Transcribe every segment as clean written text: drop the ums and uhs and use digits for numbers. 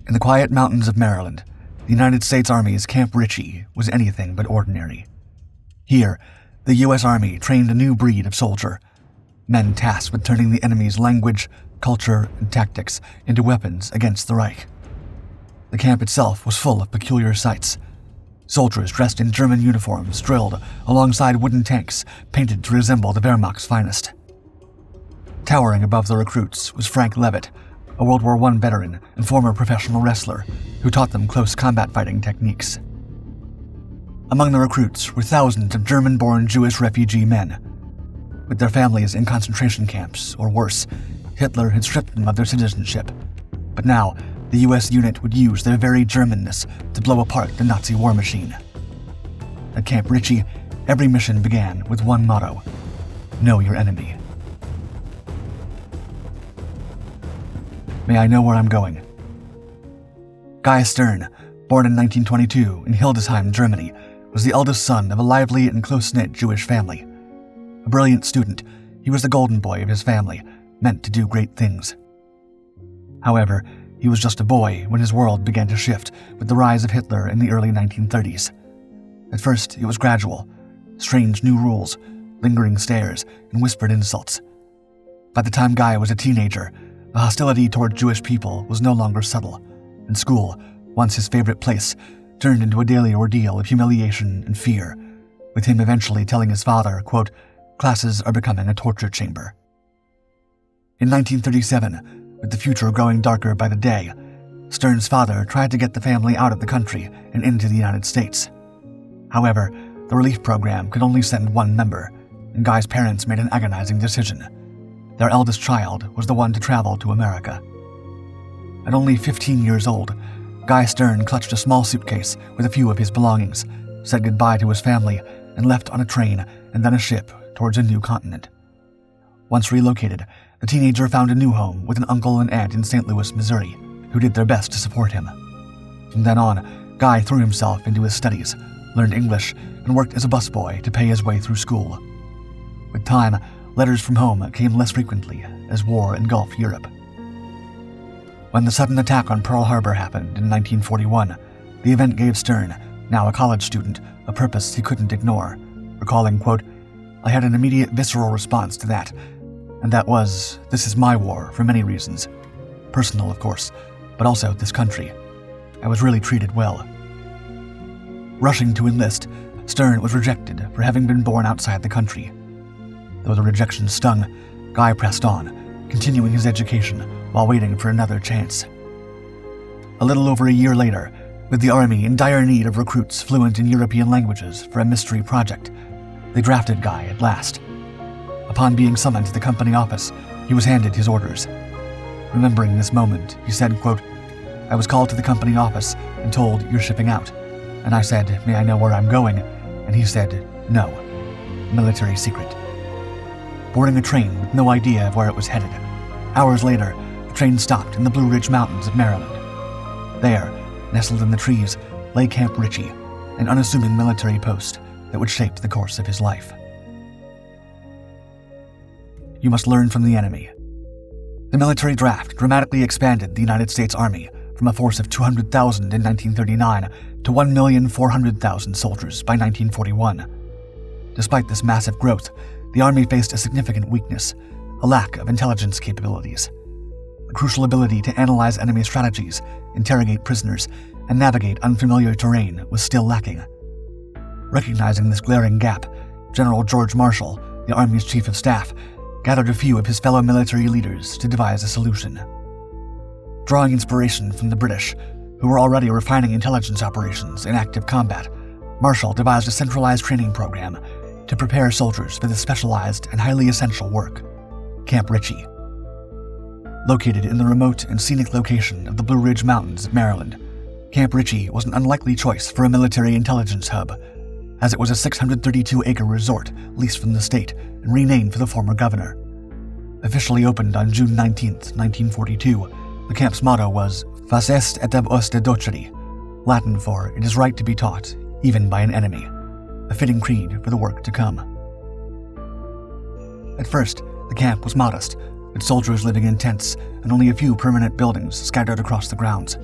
In the quiet mountains of Maryland, the United States Army's Camp Ritchie was anything but ordinary. Here, the U.S. Army trained a new breed of soldier, men tasked with turning the enemy's language, culture, and tactics into weapons against the Reich. The camp itself was full of peculiar sights. Soldiers dressed in German uniforms drilled alongside wooden tanks painted to resemble the Wehrmacht's finest. Towering above the recruits was Frank Leavitt, a World War I veteran and former professional wrestler who taught them close combat fighting techniques. Among the recruits were thousands of German-born Jewish refugee men. With their families in concentration camps, or worse, Hitler had stripped them of their citizenship. But now, the U.S. unit would use their very German-ness to blow apart the Nazi war machine. At Camp Ritchie, every mission began with one motto: know your enemy. May I know where I'm going? Guy Stern, born in 1922 in Hildesheim, Germany, was the eldest son of a lively and close-knit Jewish family. A brilliant student, he was the golden boy of his family, meant to do great things. However, he was just a boy when his world began to shift with the rise of Hitler in the early 1930s. At first, it was gradual: strange new rules, lingering stares, and whispered insults. By the time Guy was a teenager, the hostility toward Jewish people was no longer subtle, and school, once his favorite place, turned into a daily ordeal of humiliation and fear, with him eventually telling his father, quote, "Classes are becoming a torture chamber." In 1937, with the future growing darker by the day, Stern's father tried to get the family out of the country and into the United States. However, the relief program could only send one member, and Guy's parents made an agonizing decision. Their eldest child was the one to travel to America. At only 15 years old, Guy Stern clutched a small suitcase with a few of his belongings, said goodbye to his family, and left on a train and then a ship towards a new continent. Once relocated, the teenager found a new home with an uncle and aunt in St. Louis, Missouri, who did their best to support him. From then on, Guy threw himself into his studies, learned English, and worked as a busboy to pay his way through school. With time, letters from home came less frequently as war engulfed Europe. When the sudden attack on Pearl Harbor happened in 1941, the event gave Stern, now a college student, a purpose he couldn't ignore, recalling, quote, "I had an immediate visceral response to that, and that was, this is my war for many reasons. Personal, of course, but also this country. I was really treated well." Rushing to enlist, Stern was rejected for having been born outside the country. Though the rejection stung, Guy pressed on, continuing his education while waiting for another chance. A little over a year later, with the Army in dire need of recruits fluent in European languages for a mystery project, they drafted Guy at last. Upon being summoned to the company office, he was handed his orders. Remembering this moment, he said, quote, "I was called to the company office and told you're shipping out. And I said, may I know where I'm going? And he said, no. Military secret." Boarding a train with no idea of where it was headed, hours later, the train stopped in the Blue Ridge Mountains of Maryland. There, nestled in the trees, lay Camp Ritchie, an unassuming military post that would shape the course of his life. You must learn from the enemy. The military draft dramatically expanded the United States Army from a force of 200,000 in 1939 to 1,400,000 soldiers by 1941. Despite this massive growth, the Army faced a significant weakness: a lack of intelligence capabilities. The crucial ability to analyze enemy strategies, interrogate prisoners, and navigate unfamiliar terrain was still lacking. Recognizing this glaring gap, General George Marshall, the Army's chief of staff, gathered a few of his fellow military leaders to devise a solution. Drawing inspiration from the British, who were already refining intelligence operations in active combat, Marshall devised a centralized training program to prepare soldiers for the specialized and highly essential work: Camp Ritchie. Located in the remote and scenic location of the Blue Ridge Mountains of Maryland, Camp Ritchie was an unlikely choice for a military intelligence hub, as it was a 632-acre resort leased from the state and renamed for the former governor. Officially opened on June 19, 1942, the camp's motto was "Fas est et ab oste docere," Latin for "It is right to be taught, even by an enemy," a fitting creed for the work to come. At first, the camp was modest, with soldiers living in tents and only a few permanent buildings scattered across the grounds.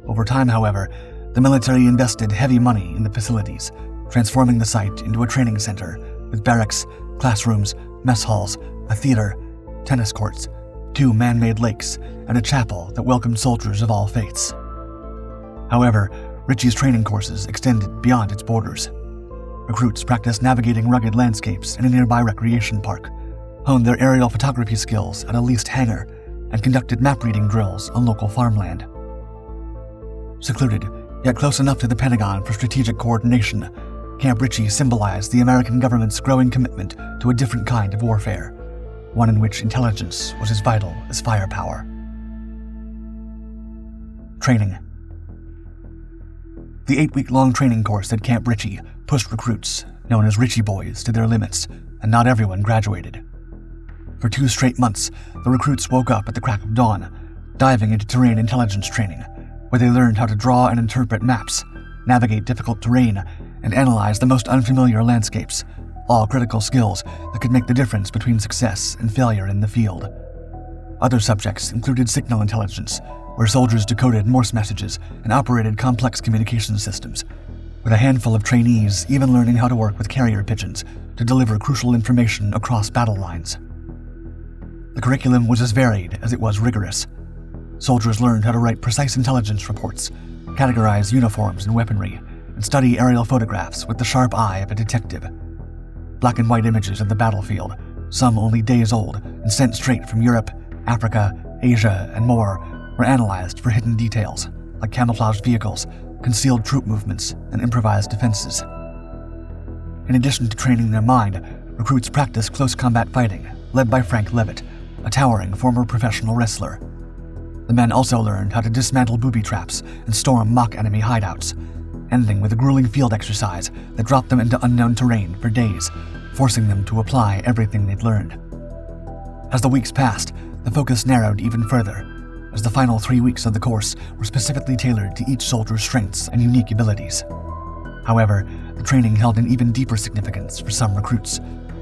Over time, however, the military invested heavy money in the facilities, transforming the site into a training center with barracks, classrooms, mess halls, a theater, tennis courts, 2 man-made lakes, and a chapel that welcomed soldiers of all faiths. However, Ritchie's training courses extended beyond its borders. Recruits practiced navigating rugged landscapes in a nearby recreation park, honed their aerial photography skills at a leased hangar, and conducted map-reading drills on local farmland. Secluded, yet close enough to the Pentagon for strategic coordination, Camp Ritchie symbolized the American government's growing commitment to a different kind of warfare, one in which intelligence was as vital as firepower. Training. The 8-week-long training course at Camp Ritchie pushed recruits, known as Ritchie boys, to their limits, and not everyone graduated. For 2 straight months, the recruits woke up at the crack of dawn, diving into terrain intelligence training, where they learned how to draw and interpret maps, navigate difficult terrain, and analyze the most unfamiliar landscapes, all critical skills that could make the difference between success and failure in the field. Other subjects included signal intelligence, where soldiers decoded Morse messages and operated complex communication systems, with a handful of trainees even learning how to work with carrier pigeons to deliver crucial information across battle lines. The curriculum was as varied as it was rigorous. Soldiers learned how to write precise intelligence reports, categorize uniforms and weaponry, and study aerial photographs with the sharp eye of a detective. Black and white images of the battlefield, some only days old and sent straight from Europe, Africa, Asia, and more, were analyzed for hidden details, like camouflaged vehicles, concealed troop movements, and improvised defenses. In addition to training their mind, recruits practiced close combat fighting, led by Frank Leavitt, a towering former professional wrestler. The men also learned how to dismantle booby traps and storm mock enemy hideouts, ending with a grueling field exercise that dropped them into unknown terrain for days, forcing them to apply everything they'd learned. As the weeks passed, the focus narrowed even further, as the final 3 weeks of the course were specifically tailored to each soldier's strengths and unique abilities. However, the training held an even deeper significance for some recruits,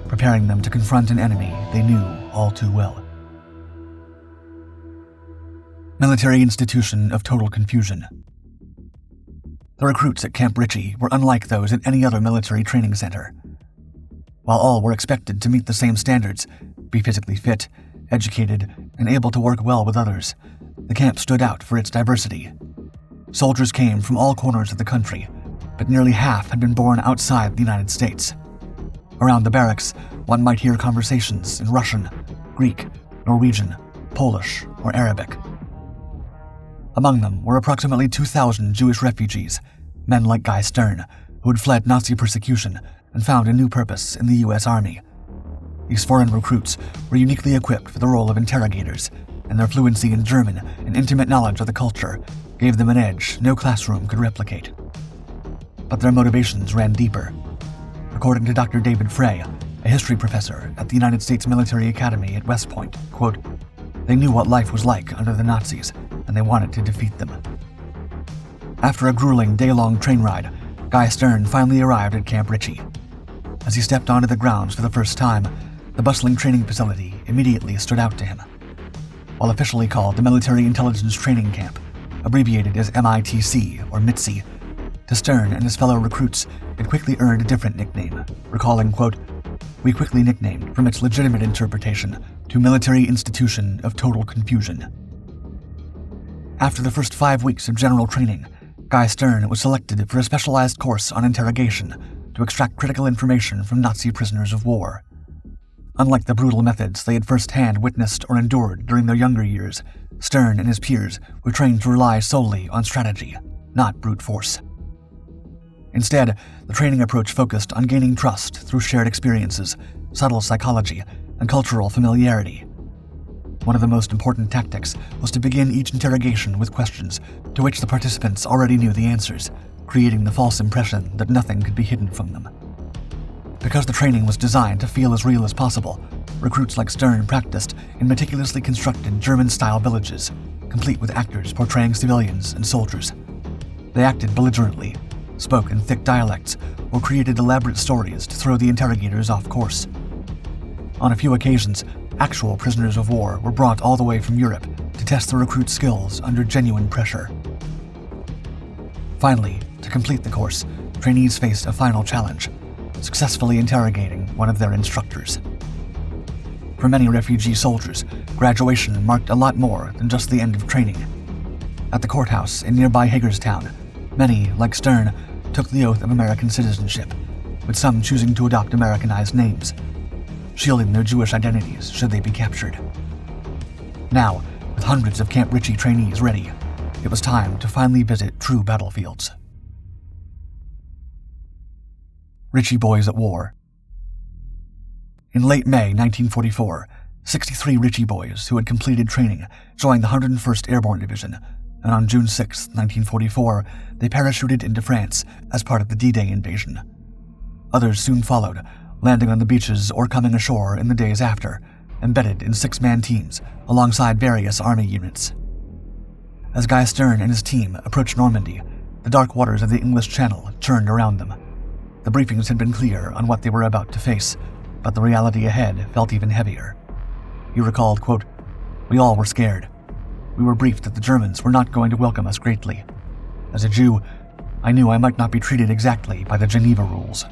preparing them to confront an enemy they knew all too well. Military Institution of Total Confusion. The recruits at Camp Ritchie were unlike those at any other military training center. While all were expected to meet the same standards, be physically fit, educated, and able to work well with others, the camp stood out for its diversity. Soldiers came from all corners of the country, but nearly half had been born outside the United States. Around the barracks, one might hear conversations in Russian, Greek, Norwegian, Polish, or Arabic. Among them were approximately 2,000 Jewish refugees, men like Guy Stern, who had fled Nazi persecution and found a new purpose in the U.S. Army. These foreign recruits were uniquely equipped for the role of interrogators, and their fluency in German and intimate knowledge of the culture gave them an edge no classroom could replicate. But their motivations ran deeper. According to Dr. David Frey, a history professor at the United States Military Academy at West Point, quote, "They knew what life was like under the Nazis, and they wanted to defeat them." After a grueling day-long train ride, Guy Stern finally arrived at Camp Ritchie. As he stepped onto the grounds for the first time, the bustling training facility immediately stood out to him. While officially called the Military Intelligence Training Camp, abbreviated as MITC or MITC, to Stern and his fellow recruits, it quickly earned a different nickname, recalling, quote, "We quickly nicknamed from its legitimate interpretation to Military Institution of Total Confusion." After the first 5 weeks of general training, Guy Stern was selected for a specialized course on interrogation to extract critical information from Nazi prisoners of war. Unlike the brutal methods they had firsthand witnessed or endured during their younger years, Stern and his peers were trained to rely solely on strategy, not brute force. Instead, the training approach focused on gaining trust through shared experiences, subtle psychology, and cultural familiarity. One of the most important tactics was to begin each interrogation with questions to which the participants already knew the answers, creating the false impression that nothing could be hidden from them. Because the training was designed to feel as real as possible, recruits like Stern practiced in meticulously constructed German-style villages, complete with actors portraying civilians and soldiers. They acted belligerently, spoke in thick dialects, or created elaborate stories to throw the interrogators off course. On a few occasions, actual prisoners of war were brought all the way from Europe to test the recruits' skills under genuine pressure. Finally, to complete the course, trainees faced a final challenge, successfully interrogating one of their instructors. For many refugee soldiers, graduation marked a lot more than just the end of training. At the courthouse in nearby Hagerstown, many, like Stern, took the oath of American citizenship, with some choosing to adopt Americanized names, shielding their Jewish identities should they be captured. Now, with hundreds of Camp Ritchie trainees ready, it was time to finally visit true battlefields. Ritchie Boys at War. In late May 1944, 63 Ritchie boys who had completed training joined the 101st Airborne Division, and on June 6, 1944, they parachuted into France as part of the D-Day invasion. Others soon followed, landing on the beaches or coming ashore in the days after, embedded in 6-man teams alongside various army units. As Guy Stern and his team approached Normandy, the dark waters of the English Channel churned around them. The briefings had been clear on what they were about to face, but the reality ahead felt even heavier. He recalled, quote, "We all were scared. We were briefed that the Germans were not going to welcome us greatly. As a Jew, I knew I might not be treated exactly by the Geneva rules."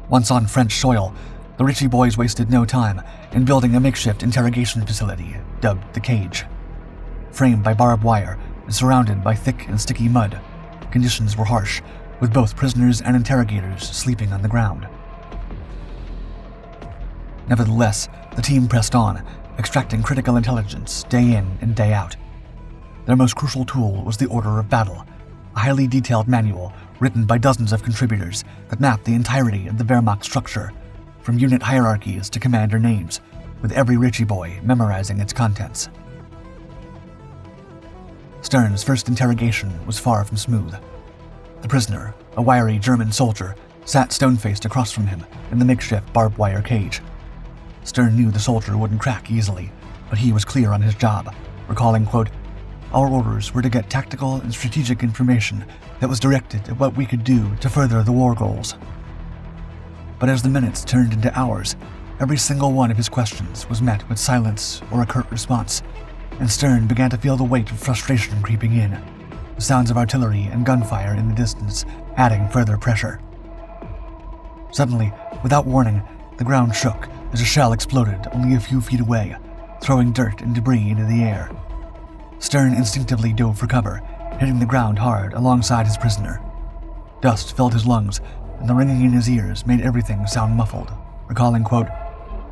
Once on French soil, the Ritchie boys wasted no time in building a makeshift interrogation facility dubbed the Cage. Framed by barbed wire and surrounded by thick and sticky mud, conditions were harsh, with both prisoners and interrogators sleeping on the ground. Nevertheless, the team pressed on, extracting critical intelligence day in and day out. Their most crucial tool was the Order of Battle, a highly detailed manual written by dozens of contributors that mapped the entirety of the Wehrmacht structure, from unit hierarchies to commander names, with every Ritchie boy memorizing its contents. Stern's first interrogation was far from smooth. The prisoner, a wiry German soldier, sat stone-faced across from him in the makeshift barbed wire cage. Stern knew the soldier wouldn't crack easily, but he was clear on his job, recalling, quote, "Our orders were to get tactical and strategic information that was directed at what we could do to further the war goals." But as the minutes turned into hours, every single one of his questions was met with silence or a curt response, and Stern began to feel the weight of frustration creeping in, the sounds of artillery and gunfire in the distance adding further pressure. Suddenly, without warning, the ground shook as a shell exploded only a few feet away, throwing dirt and debris into the air. Stern instinctively dove for cover, hitting the ground hard alongside his prisoner. Dust filled his lungs, and the ringing in his ears made everything sound muffled, recalling, quote,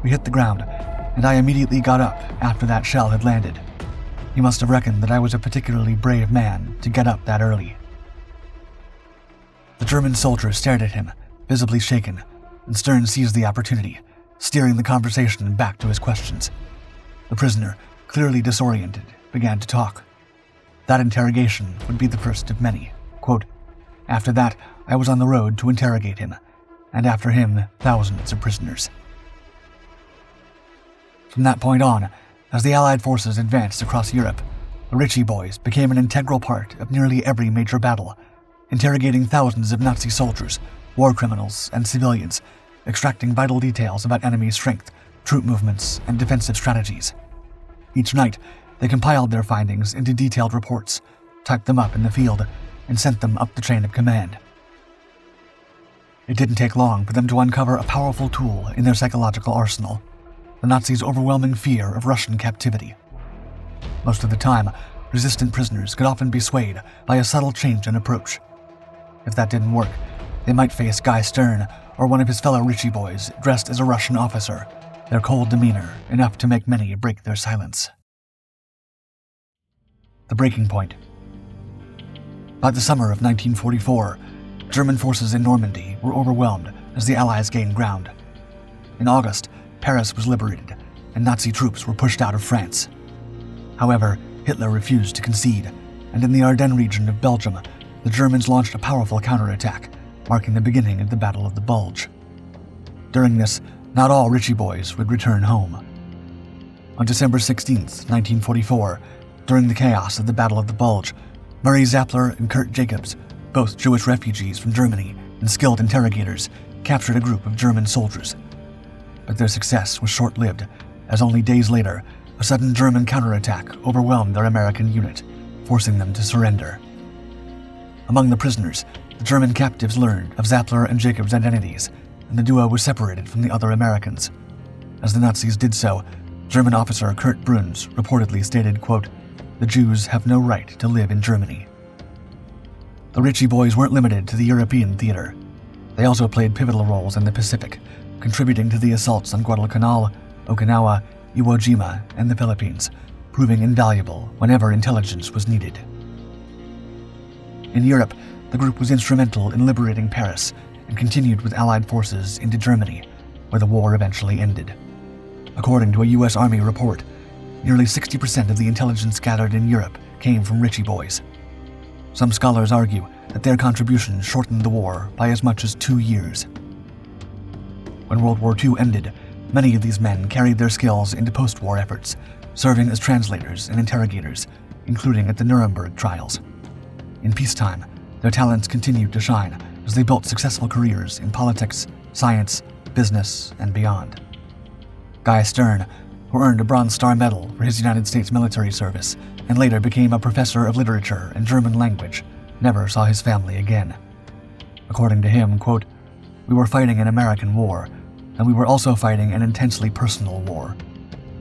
"We hit the ground, and I immediately got up after that shell had landed. He must have reckoned that I was a particularly brave man to get up that early." The German soldier stared at him, visibly shaken, and Stern seized the opportunity, steering the conversation back to his questions. The prisoner, clearly disoriented, began to talk. That interrogation would be the first of many. Quote, "After that, I was on the road to interrogate him, and after him, thousands of prisoners." From that point on, as the Allied forces advanced across Europe, the Ritchie boys became an integral part of nearly every major battle, interrogating thousands of Nazi soldiers, war criminals, and civilians, extracting vital details about enemy strength, troop movements, and defensive strategies. Each night, they compiled their findings into detailed reports, typed them up in the field, and sent them up the chain of command. It didn't take long for them to uncover a powerful tool in their psychological arsenal: the Nazis' overwhelming fear of Russian captivity. Most of the time, resistant prisoners could often be swayed by a subtle change in approach. If that didn't work, they might face Guy Stern or one of his fellow Ritchie boys dressed as a Russian officer, their cold demeanor enough to make many break their silence. The breaking point. By the summer of 1944, German forces in Normandy were overwhelmed as the Allies gained ground. In August, Paris was liberated, and Nazi troops were pushed out of France. However, Hitler refused to concede, and in the Ardennes region of Belgium, the Germans launched a powerful counterattack, marking the beginning of the Battle of the Bulge. During this, not all Ritchie boys would return home. On December 16, 1944, during the chaos of the Battle of the Bulge, Murray Zappler and Kurt Jacobs, both Jewish refugees from Germany and skilled interrogators, captured a group of German soldiers. But their success was short-lived, as only days later, a sudden German counterattack overwhelmed their American unit, forcing them to surrender. Among the prisoners, the German captives learned of Zappler and Jacob's identities, and the duo was separated from the other Americans. As the Nazis did so, German officer Kurt Bruns reportedly stated, quote, "The Jews have no right to live in Germany." The Ritchie boys weren't limited to the European theater. They also played pivotal roles in the Pacific, contributing to the assaults on Guadalcanal, Okinawa, Iwo Jima, and the Philippines, proving invaluable whenever intelligence was needed. In Europe, the group was instrumental in liberating Paris and continued with Allied forces into Germany, where the war eventually ended. According to a U.S. Army report, nearly 60% of the intelligence gathered in Europe came from Ritchie boys. Some scholars argue that their contributions shortened the war by as much as 2 years. When World War II ended, many of these men carried their skills into post-war efforts, serving as translators and interrogators, including at the Nuremberg trials. In peacetime, their talents continued to shine as they built successful careers in politics, science, business, and beyond. Guy Stern, who earned a Bronze Star Medal for his United States military service and later became a professor of literature and German language, never saw his family again. According to him, quote, "We were fighting an American war, and we were also fighting an intensely personal war.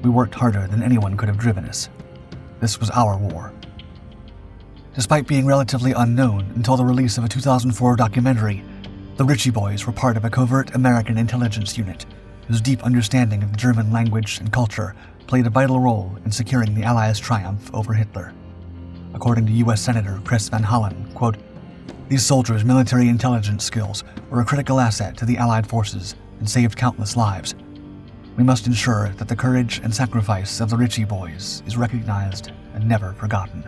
We worked harder than anyone could have driven us. This was our war." Despite being relatively unknown until the release of a 2004 documentary, the Ritchie boys were part of a covert American intelligence unit whose deep understanding of the German language and culture played a vital role in securing the Allies' triumph over Hitler. According to U.S. Senator Chris Van Hollen, quote, "These soldiers' military intelligence skills were a critical asset to the Allied forces and saved countless lives. We must ensure that the courage and sacrifice of the Ritchie boys is recognized and never forgotten."